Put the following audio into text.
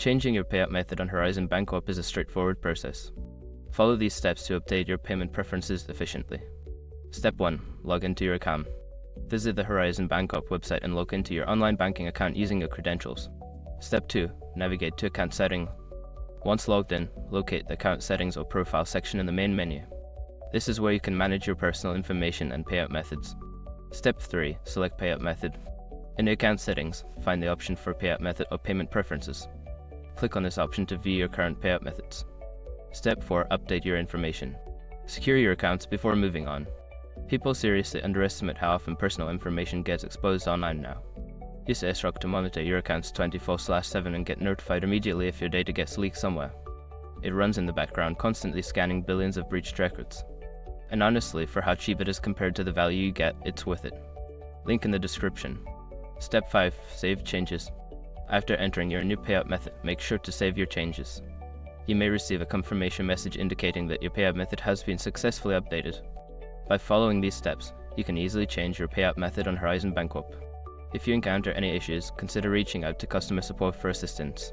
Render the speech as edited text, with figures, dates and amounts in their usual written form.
Changing your payout method on Horizon Bancorp is a straightforward process. Follow these steps to update your payment preferences efficiently. Step 1. Log into your account. Visit the Horizon Bancorp website and log into your online banking account using your credentials. Step 2. Navigate to Account Settings. Once logged in, locate the Account Settings or Profile section in the main menu. This is where you can manage your personal information and payout methods. Step 3. Select Payout Method. In the Account Settings, find the option for Payout Method or Payment Preferences. Click on this option to view your current payout methods. Step 4. Update your information. Secure your accounts before moving on. People seriously underestimate how often personal information gets exposed online now. Use SROC to monitor your accounts 24/7 and get notified immediately if your data gets leaked somewhere. It runs in the background, constantly scanning billions of breached records. And honestly, for how cheap it is compared to the value you get, it's worth it. Link in the description. Step 5. Save changes. After entering your new payout method, make sure to save your changes. You may receive a confirmation message indicating that your payout method has been successfully updated. By following these steps, you can easily change your payout method on Horizon Bancorp. If you encounter any issues, consider reaching out to customer support for assistance.